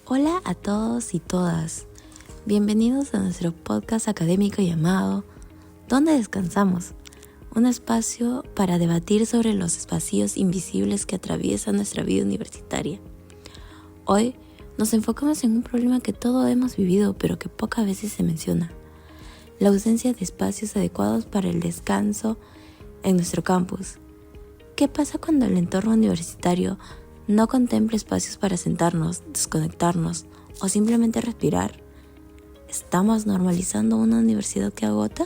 Hola a todos y todas, bienvenidos a nuestro podcast académico llamado ¿Dónde descansamos? Un espacio para debatir sobre los vacíos invisibles que atraviesan nuestra vida universitaria. Hoy nos enfocamos en un problema que todos hemos vivido pero que pocas veces se menciona: la ausencia de espacios adecuados para el descanso en nuestro campus. ¿Qué pasa cuando el entorno universitario no contempla espacios para sentarnos, desconectarnos o simplemente respirar? ¿Estamos normalizando una universidad que agota?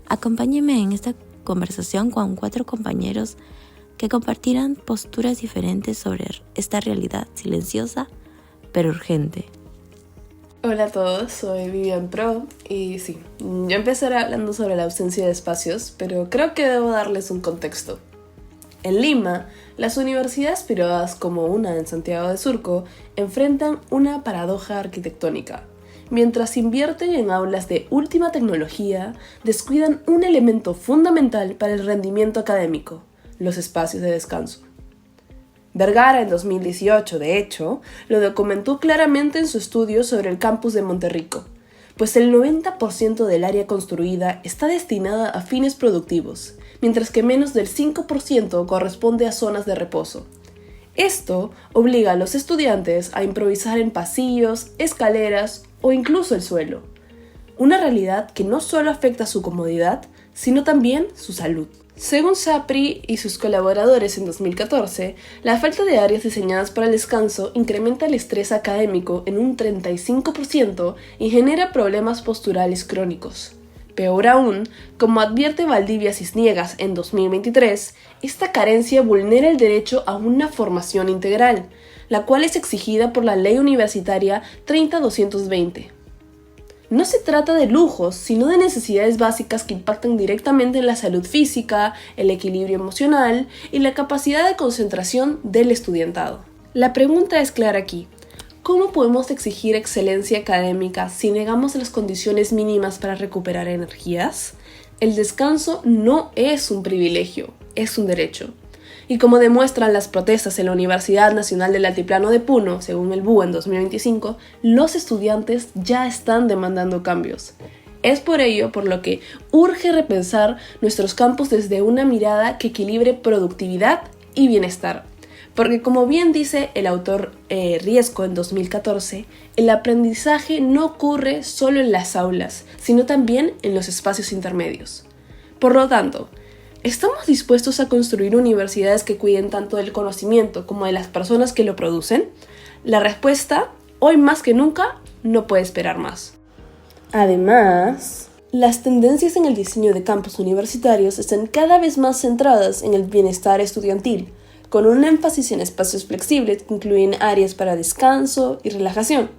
Acompáñenme en esta conversación con 4 compañeros que compartirán posturas diferentes sobre esta realidad silenciosa pero urgente. Hola a todos, soy Vivian Pro y sí, yo empezaré hablando sobre la ausencia de espacios, pero creo que debo darles un contexto. En Lima, las universidades privadas como una en Santiago de Surco enfrentan una paradoja arquitectónica. Mientras invierten en aulas de última tecnología, descuidan un elemento fundamental para el rendimiento académico: los espacios de descanso. Vergara en 2018, de hecho, lo documentó claramente en su estudio sobre el campus de Monterrico, pues el 90% del área construida está destinada a fines productivos, mientras que menos del 5% corresponde a zonas de reposo. Esto obliga a los estudiantes a improvisar en pasillos, escaleras o incluso el suelo. Una realidad que no solo afecta su comodidad, sino también su salud. Según Sapri y sus colaboradores en 2014, la falta de áreas diseñadas para el descanso incrementa el estrés académico en un 35% y genera problemas posturales crónicos. Peor aún, como advierte Valdivia Cisniegas en 2023, esta carencia vulnera el derecho a una formación integral, la cual es exigida por la Ley Universitaria 30220. No se trata de lujos, sino de necesidades básicas que impactan directamente en la salud física, el equilibrio emocional y la capacidad de concentración del estudiantado. La pregunta es clara aquí: ¿cómo podemos exigir excelencia académica si negamos las condiciones mínimas para recuperar energías? El descanso no es un privilegio, es un derecho. Y como demuestran las protestas en la Universidad Nacional del Altiplano de Puno, según el BUA en 2025, los estudiantes ya están demandando cambios. Es por ello por lo que urge repensar nuestros campus desde una mirada que equilibre productividad y bienestar. Porque, como bien dice el autor Riesco en 2014, el aprendizaje no ocurre solo en las aulas, sino también en los espacios intermedios. Por lo tanto, ¿estamos dispuestos a construir universidades que cuiden tanto del conocimiento como de las personas que lo producen? La respuesta, hoy más que nunca, no puede esperar más. Además, las tendencias en el diseño de campus universitarios están cada vez más centradas en el bienestar estudiantil, con un énfasis en espacios flexibles que incluyen áreas para descanso y relajación.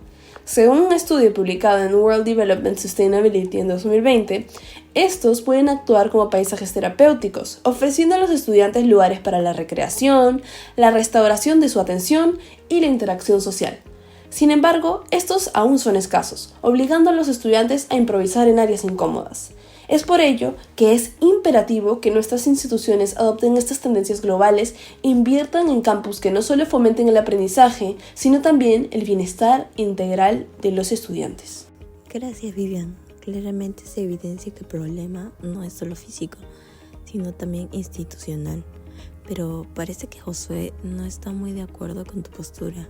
Según un estudio publicado en World Development Sustainability en 2020, estos pueden actuar como paisajes terapéuticos, ofreciendo a los estudiantes lugares para la recreación, la restauración de su atención y la interacción social. Sin embargo, estos aún son escasos, obligando a los estudiantes a improvisar en áreas incómodas. Es por ello que es imperativo que nuestras instituciones adopten estas tendencias globales e inviertan en campus que no solo fomenten el aprendizaje, sino también el bienestar integral de los estudiantes. Gracias, Vivian. Claramente se evidencia que el problema no es solo físico, sino también institucional. Pero parece que Josué no está muy de acuerdo con tu postura.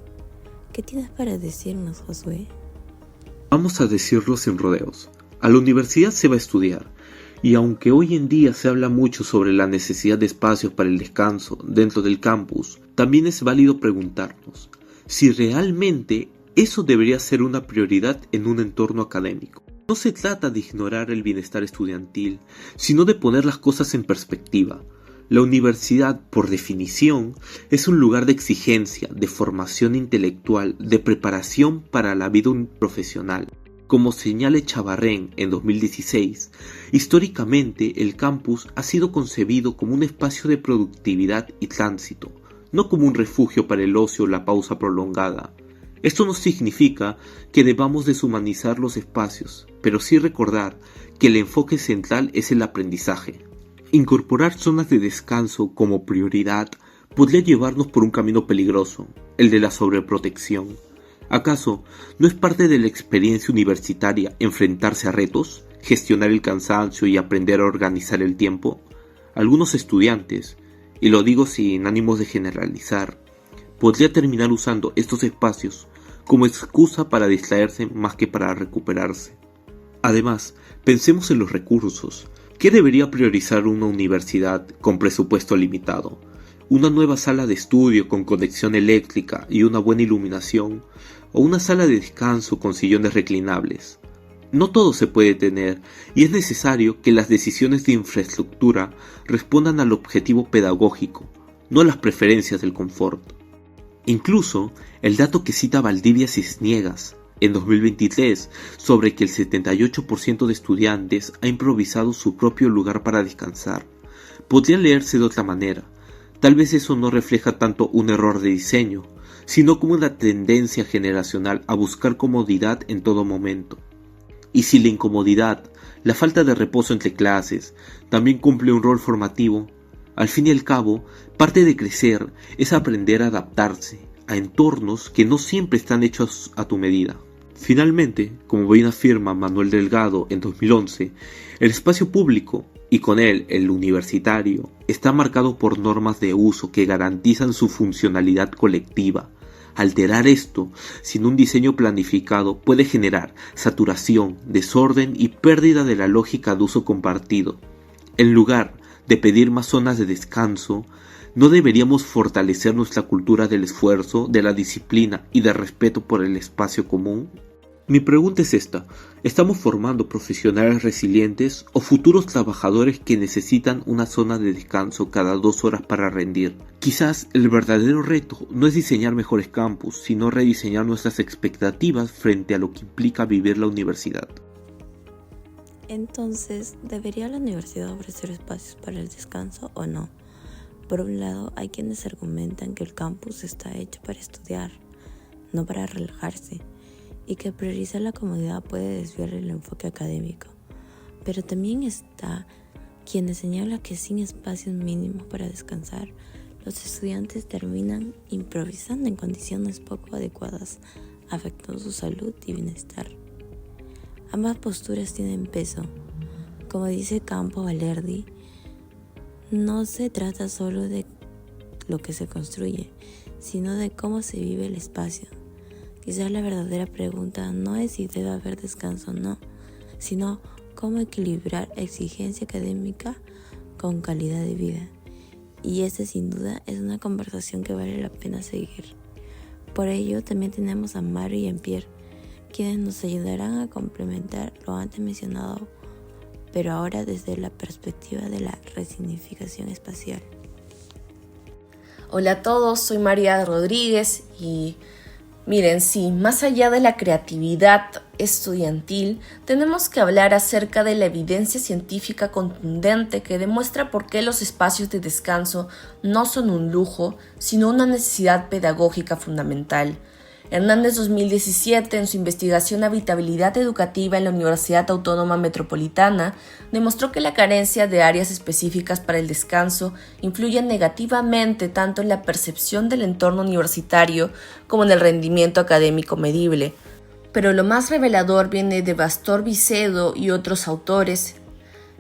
¿Qué tienes para decirnos, Josué? Vamos a decirlo sin rodeos. A la universidad se va a estudiar, y aunque hoy en día se habla mucho sobre la necesidad de espacios para el descanso dentro del campus, también es válido preguntarnos si realmente eso debería ser una prioridad en un entorno académico. No se trata de ignorar el bienestar estudiantil, sino de poner las cosas en perspectiva. La universidad, por definición, es un lugar de exigencia, de formación intelectual, de preparación para la vida profesional. Como señala Chavarrén en 2016, históricamente el campus ha sido concebido como un espacio de productividad y tránsito, no como un refugio para el ocio o la pausa prolongada. Esto no significa que debamos deshumanizar los espacios, pero sí recordar que el enfoque central es el aprendizaje. Incorporar zonas de descanso como prioridad podría llevarnos por un camino peligroso, el de la sobreprotección. ¿Acaso no es parte de la experiencia universitaria enfrentarse a retos, gestionar el cansancio y aprender a organizar el tiempo? Algunos estudiantes, y lo digo sin ánimos de generalizar, podría terminar usando estos espacios como excusa para distraerse más que para recuperarse. Además, pensemos en los recursos. ¿Qué debería priorizar una universidad con presupuesto limitado? ¿Una nueva sala de estudio con conexión eléctrica y una buena iluminación? ¿O una sala de descanso con sillones reclinables? No todo se puede tener, y es necesario que las decisiones de infraestructura respondan al objetivo pedagógico, no a las preferencias del confort. Incluso, el dato que cita Valdivia Cisniegas en 2023 sobre que el 78% de estudiantes ha improvisado su propio lugar para descansar, podría leerse de otra manera. Tal vez eso no refleja tanto un error de diseño, sino como una tendencia generacional a buscar comodidad en todo momento. Y si la incomodidad, la falta de reposo entre clases, también cumple un rol formativo, al fin y al cabo, parte de crecer es aprender a adaptarse a entornos que no siempre están hechos a tu medida. Finalmente, como bien afirma Manuel Delgado en 2011, el espacio público, y con él el universitario, está marcado por normas de uso que garantizan su funcionalidad colectiva. Alterar esto sin un diseño planificado puede generar saturación, desorden y pérdida de la lógica de uso compartido. En lugar de pedir más zonas de descanso, ¿no deberíamos fortalecer nuestra cultura del esfuerzo, de la disciplina y del respeto por el espacio común? Mi pregunta es esta: ¿estamos formando profesionales resilientes o futuros trabajadores que necesitan una zona de descanso cada 2 horas para rendir? Quizás el verdadero reto no es diseñar mejores campus, sino rediseñar nuestras expectativas frente a lo que implica vivir la universidad. Entonces, ¿debería la universidad ofrecer espacios para el descanso o no? Por un lado, hay quienes argumentan que el campus está hecho para estudiar, no para relajarse, y que priorizar la comodidad puede desviar el enfoque académico. Pero también está quienes señalan que sin espacios mínimos para descansar, los estudiantes terminan improvisando en condiciones poco adecuadas, afectando su salud y bienestar. Ambas posturas tienen peso. Como dice Campo Valerdi, no se trata solo de lo que se construye, sino de cómo se vive el espacio. Quizás la verdadera pregunta no es si debe haber descanso o no, sino cómo equilibrar exigencia académica con calidad de vida. Y esta sin duda es una conversación que vale la pena seguir. Por ello también tenemos a Mario y Jean-Pierre, quienes nos ayudarán a complementar lo antes mencionado, pero ahora desde la perspectiva de la resignificación espacial. Hola a todos, soy María Rodríguez y miren, sí, más allá de la creatividad estudiantil, tenemos que hablar acerca de la evidencia científica contundente que demuestra por qué los espacios de descanso no son un lujo, sino una necesidad pedagógica fundamental. Hernández 2017, en su investigación Habitabilidad Educativa en la Universidad Autónoma Metropolitana, demostró que la carencia de áreas específicas para el descanso influye negativamente tanto en la percepción del entorno universitario como en el rendimiento académico medible. Pero lo más revelador viene de Pastor Vicedo y otros autores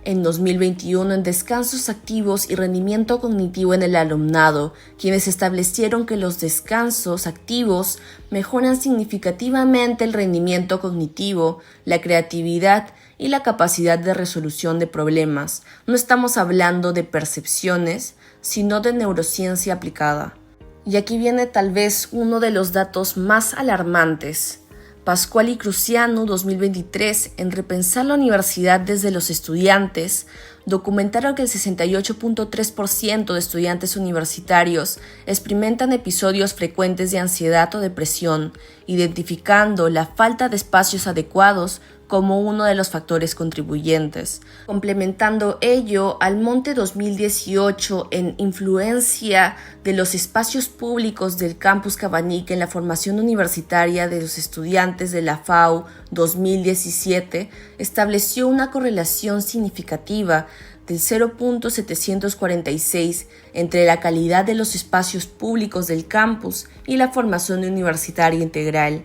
en 2021 en Descansos activos y rendimiento cognitivo en el alumnado, quienes establecieron que los descansos activos mejoran significativamente el rendimiento cognitivo, la creatividad y la capacidad de resolución de problemas. No estamos hablando de percepciones, sino de neurociencia aplicada. Y aquí viene tal vez uno de los datos más alarmantes. Pascual y Cruciano, 2023, en Repensar la Universidad desde los estudiantes, documentaron que el 68.3% de estudiantes universitarios experimentan episodios frecuentes de ansiedad o depresión, identificando la falta de espacios adecuados como uno de los factores contribuyentes. Complementando ello, Almonte 2018 en influencia de los espacios públicos del Campus Cabanica en la formación universitaria de los estudiantes de la FAU 2017 estableció una correlación significativa del 0.746 entre la calidad de los espacios públicos del campus y la formación universitaria integral.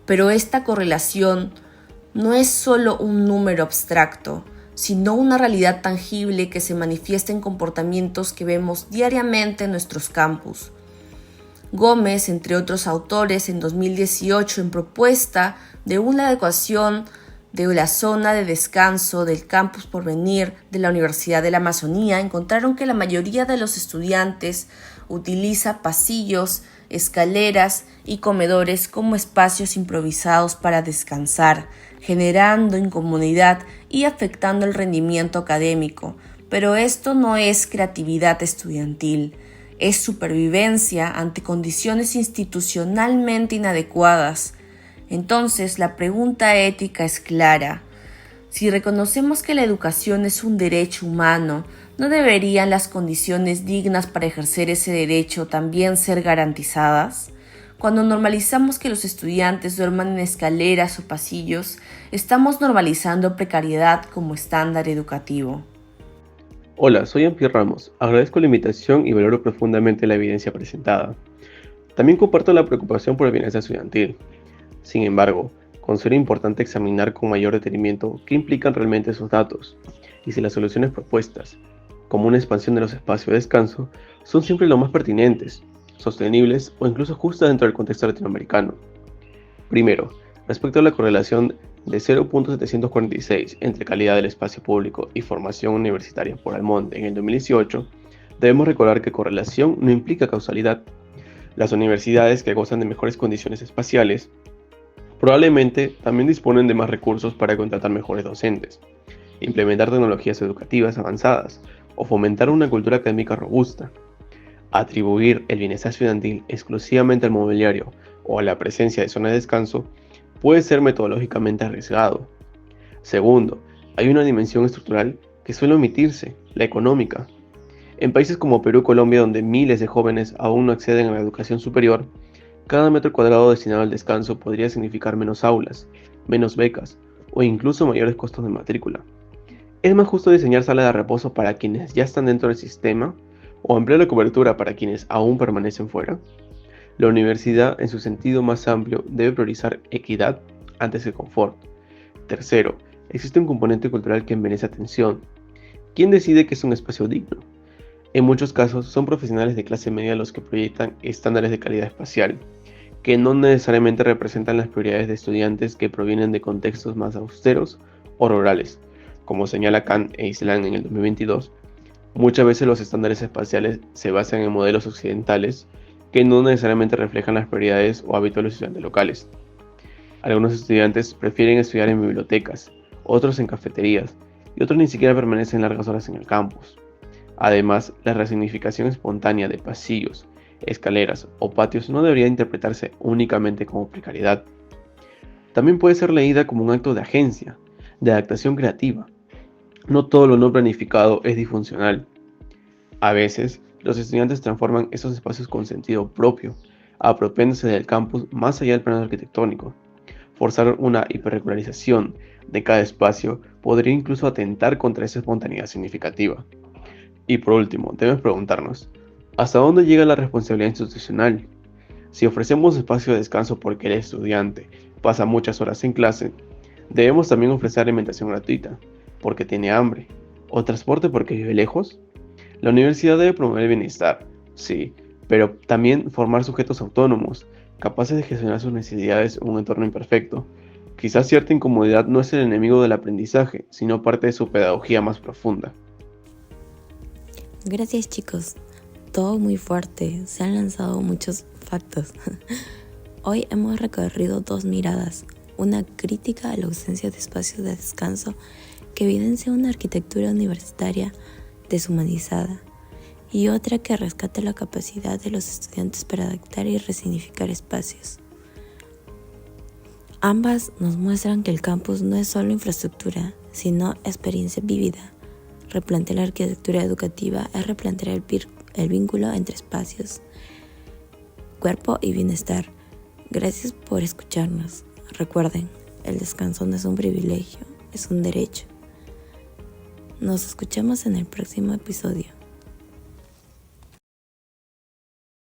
Pero esta correlación no es solo un número abstracto, sino una realidad tangible que se manifiesta en comportamientos que vemos diariamente en nuestros campus. Gómez, entre otros autores, en 2018, en propuesta de una adecuación de la zona de descanso del Campus Porvenir de la Universidad de la Amazonía, encontraron que la mayoría de los estudiantes utiliza pasillos, escaleras y comedores como espacios improvisados para descansar, generando incomodidad y afectando el rendimiento académico. Pero esto no es creatividad estudiantil, es supervivencia ante condiciones institucionalmente inadecuadas. Entonces, la pregunta ética es clara. Si reconocemos que la educación es un derecho humano, ¿no deberían las condiciones dignas para ejercer ese derecho también ser garantizadas? Cuando normalizamos que los estudiantes duerman en escaleras o pasillos, estamos normalizando precariedad como estándar educativo. Hola, soy Ampi Ramos. Agradezco la invitación y valoro profundamente la evidencia presentada. También comparto la preocupación por el bienestar estudiantil. Sin embargo, considero importante examinar con mayor detenimiento qué implican realmente esos datos y si las soluciones propuestas, como una expansión de los espacios de descanso, son siempre lo más pertinentes, sostenibles o incluso justas dentro del contexto latinoamericano. Primero, respecto a la correlación de 0.746 entre calidad del espacio público y formación universitaria por Almonte en el 2018, debemos recordar que correlación no implica causalidad. Las universidades que gozan de mejores condiciones espaciales probablemente también disponen de más recursos para contratar mejores docentes, implementar tecnologías educativas avanzadas o fomentar una cultura académica robusta. Atribuir el bienestar estudiantil exclusivamente al mobiliario o a la presencia de zonas de descanso puede ser metodológicamente arriesgado. Segundo, hay una dimensión estructural que suele omitirse, la económica. En países como Perú y Colombia, donde miles de jóvenes aún no acceden a la educación superior, cada metro cuadrado destinado al descanso podría significar menos aulas, menos becas o incluso mayores costos de matrícula. ¿Es más justo diseñar salas de reposo para quienes ya están dentro del sistema o ampliar la cobertura para quienes aún permanecen fuera? La universidad, en su sentido más amplio, debe priorizar equidad antes que confort. Tercero, existe un componente cultural que merece atención. ¿Quién decide que es un espacio digno? En muchos casos son profesionales de clase media los que proyectan estándares de calidad espacial, que no necesariamente representan las prioridades de estudiantes que provienen de contextos más austeros o rurales. Como señala Khan e Islam en el 2022, muchas veces los estándares espaciales se basan en modelos occidentales que no necesariamente reflejan las prioridades o hábitos de los estudiantes locales. Algunos estudiantes prefieren estudiar en bibliotecas, otros en cafeterías, y otros ni siquiera permanecen largas horas en el campus. Además, la resignificación espontánea de pasillos, escaleras o patios no debería interpretarse únicamente como precariedad. También puede ser leída como un acto de agencia, de adaptación creativa. No todo lo no planificado es disfuncional. A veces, los estudiantes transforman esos espacios con sentido propio, apropiándose del campus más allá del plano arquitectónico. Forzar una hiperregularización de cada espacio podría incluso atentar contra esa espontaneidad significativa. Y por último, debemos preguntarnos, ¿hasta dónde llega la responsabilidad institucional? Si ofrecemos espacio de descanso porque el estudiante pasa muchas horas en clase, debemos también ofrecer alimentación gratuita, porque tiene hambre, o transporte porque vive lejos. La universidad debe promover el bienestar, sí, pero también formar sujetos autónomos, capaces de gestionar sus necesidades en un entorno imperfecto. Quizás cierta incomodidad no es el enemigo del aprendizaje, sino parte de su pedagogía más profunda. Gracias, chicos. Todo muy fuerte. Se han lanzado muchos factos. Hoy hemos recorrido dos miradas. Una crítica a la ausencia de espacios de descanso que evidencia una arquitectura universitaria deshumanizada y otra que rescata la capacidad de los estudiantes para adaptar y resignificar espacios. Ambas nos muestran que el campus no es solo infraestructura, sino experiencia vívida. Replantear la arquitectura educativa es replantear el vínculo entre espacios, cuerpo y bienestar. Gracias por escucharnos. Recuerden, el descanso no es un privilegio, es un derecho. Nos escuchamos en el próximo episodio.